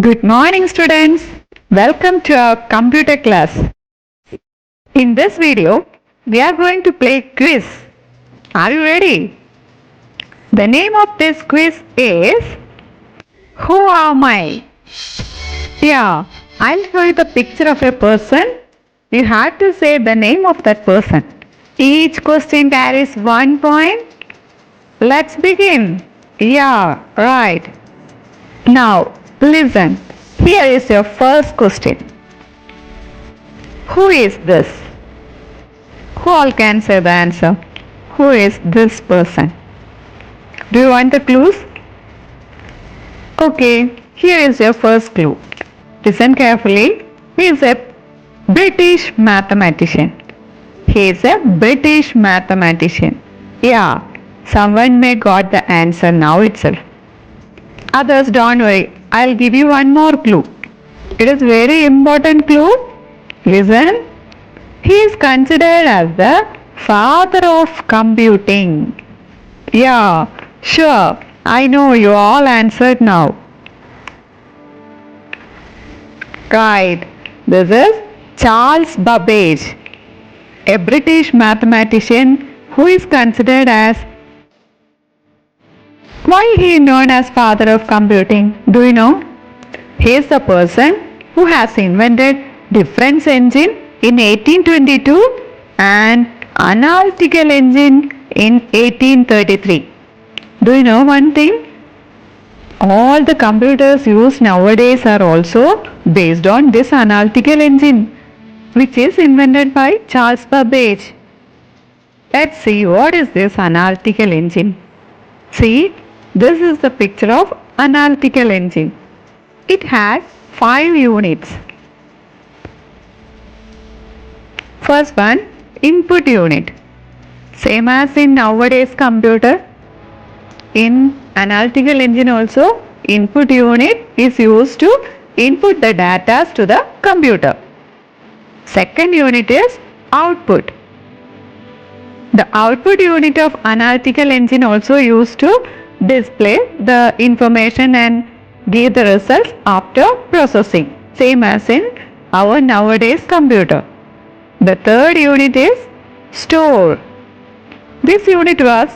Good morning students. Welcome to our computer class. In this video, we are going to play quiz. Are you ready? The name of this quiz is Who am I? Yeah, I'll show you the picture of a person. You have to say the name of that person. Each question carries 1 point. Let's begin. Yeah, right. Now, listen. Here is your first question. Who is this? Who all can say the answer? Who is this person? Do you want the clues? Okay, here is your first clue. Listen carefully. He is a British mathematician. He is a British mathematician. Yeah, someone may got the answer now itself. Others, don't worry. I'll give you one more clue. It is very important clue. Listen. He is considered as the father of computing. Yeah, sure. I know you all answered now. Right. This is Charles Babbage, a British mathematician who is considered as Why he is known as father of computing? Do you know? He is the person who has invented difference engine in 1822 and analytical engine in 1833. Do you know one thing? All the computers used nowadays are also based on this analytical engine, which is invented by Charles Babbage. Let's see what is this analytical engine. See, this is the picture of analytical engine. It has 5 units. First one, input unit. Same as in nowadays computer. In analytical engine also, input unit is used to input the data to the computer. Second unit is output. The output unit of analytical engine also used to display the information and give the results after processing, same as in our nowadays computer. The third unit is store. This unit was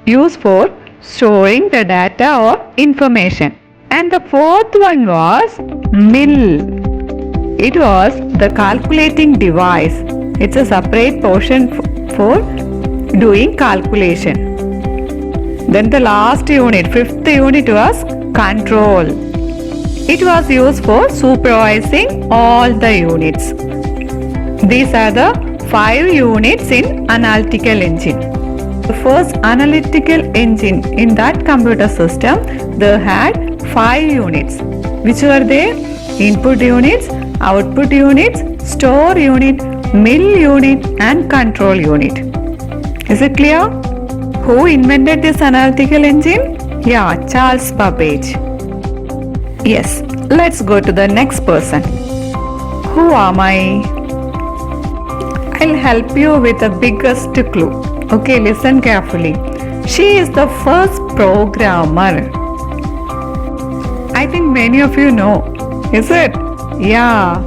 used for storing the data or information. And the fourth one was mill. It was the calculating device. It's a separate portion for doing calculation. Then the last unit, fifth unit was control. It was used for supervising all the units. These are the 5 units in analytical engine. The first analytical engine in that computer system, they had 5 units. Which were they? Input units, output units, store unit, mill unit and control unit. Is it clear? Who invented this analytical engine? Yeah, Charles Babbage. Yes, let's go to the next person. Who am I? I'll help you with the biggest clue. Okay, listen carefully. She is the first programmer. I think many of you know. Is it? Yeah.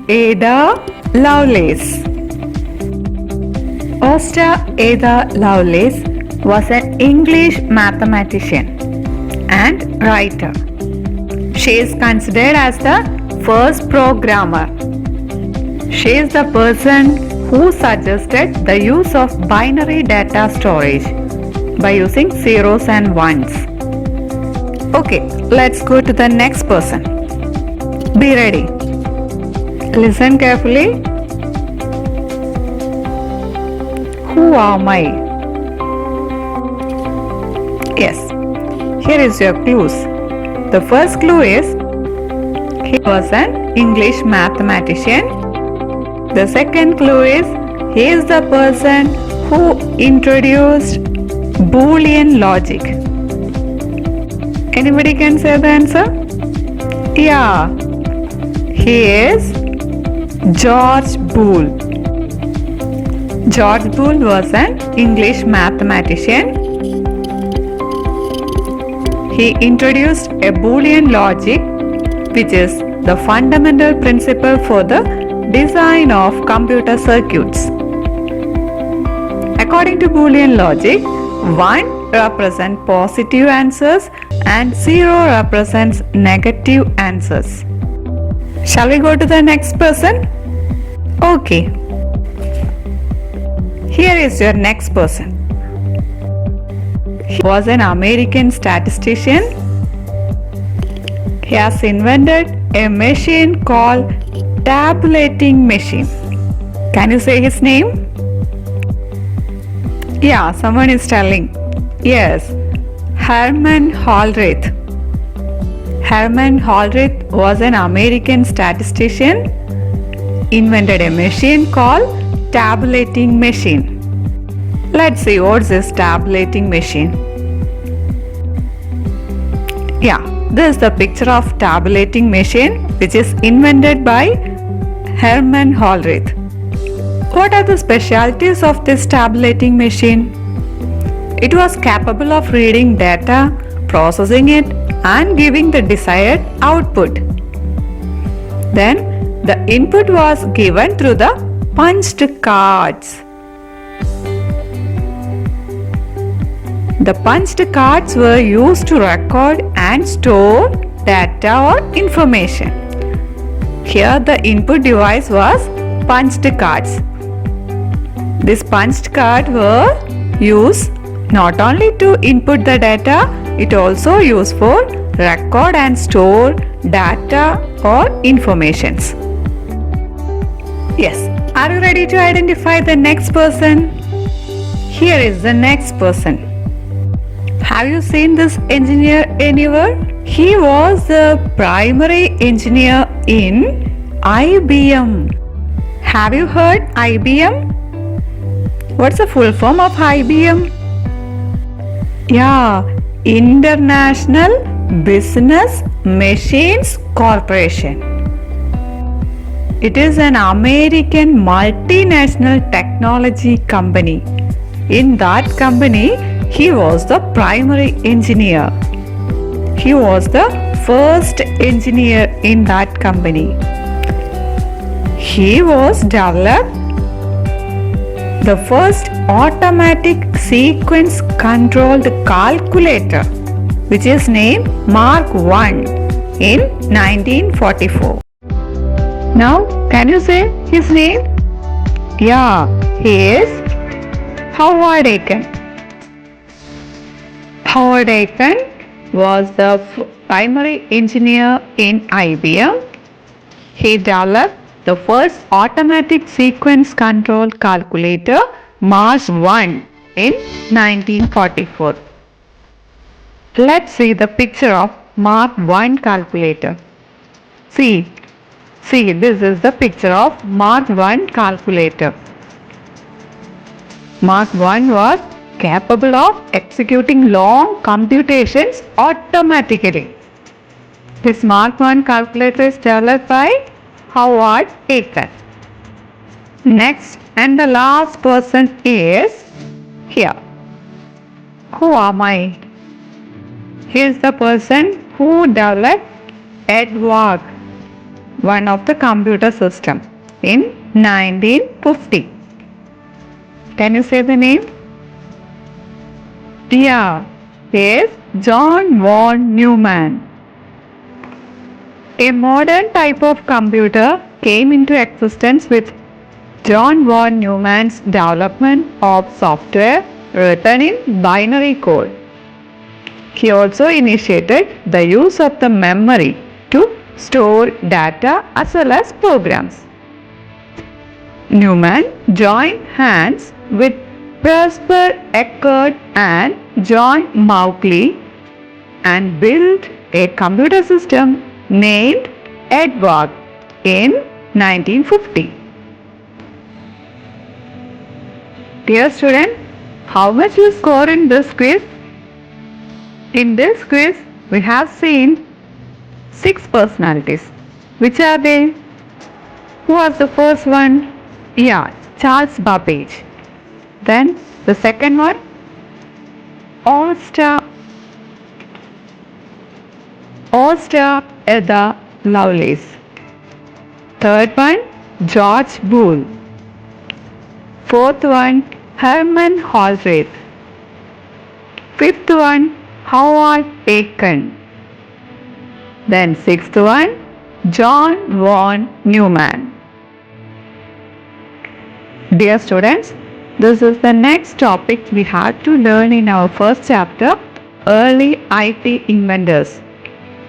Ada Lovelace. Ada Lovelace was an English mathematician and writer. She is considered as the first programmer. She is the person who suggested the use of binary data storage by using zeros and ones. Okay, let's go to the next person. Be ready. Listen carefully. Who am I? Yes, here is your clues. The first clue is he was an English mathematician. The second clue is he is the person who introduced Boolean logic. Anybody can say the answer? Yeah, he is George Boole. George Boole was an English mathematician. he introduced a Boolean logic, which is the fundamental principle for the design of computer circuits. According to Boolean logic, 1 represents positive answers and 0 represents negative answers. Shall we go to the next person? Okay. Here is your next person. He was an American statistician. He has invented a machine called tabulating machine. Can you say his name? Yeah, someone is telling. Yes, Herman Hollerith. Herman Hollerith was an American statistician, invented a machine called tabulating machine. Let's see what's this tabulating machine. Yeah, this is the picture of tabulating machine which is invented by Herman Hollerith. What are the specialties of this tabulating machine? It was capable of reading data, processing it and giving the desired output. Then the input was given through the punched cards. The punched cards were used to record and store data or information. Here the input device was punched cards. This punched card were used not only to input the data, it also used for record and store data or informations. Yes, are you ready to identify the next person? Here is the next person. Have you seen this engineer anywhere? He was the primary engineer in IBM. Have you heard IBM? What's the full form of IBM? Yeah, International Business Machines Corporation. It is an American multinational technology company. In that company, he was the primary engineer. He was the first engineer in that company. He was developed the first automatic sequence controlled calculator, which is named Mark I in 1944. Now, can you say his name? Yeah, he is Howard Aiken. Howard Aiken was the primary engineer in IBM. He developed the first automatic sequence control calculator Mark I in 1944. Let's see the picture of Mark I calculator. See, this is the picture of Mark I calculator. Mark I was capable of executing long computations automatically. This Mark I calculator is developed by Howard Aiken. Next and the last person is here. Who am I? He is the person who developed AJViewTech, one of the computer system, in 1950. Can you say the name? Yeah, he is John von Neumann. A modern type of computer came into existence with John von Neumann's development of software written in binary code. He also initiated the use of the memory to store data as well as programs. Neumann joined hands with Presper Eckert and John Mauchly and built a computer system named AJViewTech in 1950. Dear student, how much you score in this quiz? In this quiz, we have seen 6 personalities. Which are they? Who was the first one? Yeah, Charles Babbage. Then the second one, All-Star Oscar Edda Lovelace. Third one, George Boole. Fourth one, Herman Holroyd. Fifth one, Howard Aiken. Then sixth one, John von Neumann. Dear students, this is the next topic we had to learn in our first chapter, Early IT Inventors.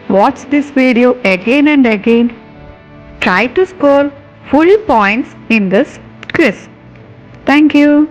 Watch this video again and again. Try to score full points in this quiz. Thank you.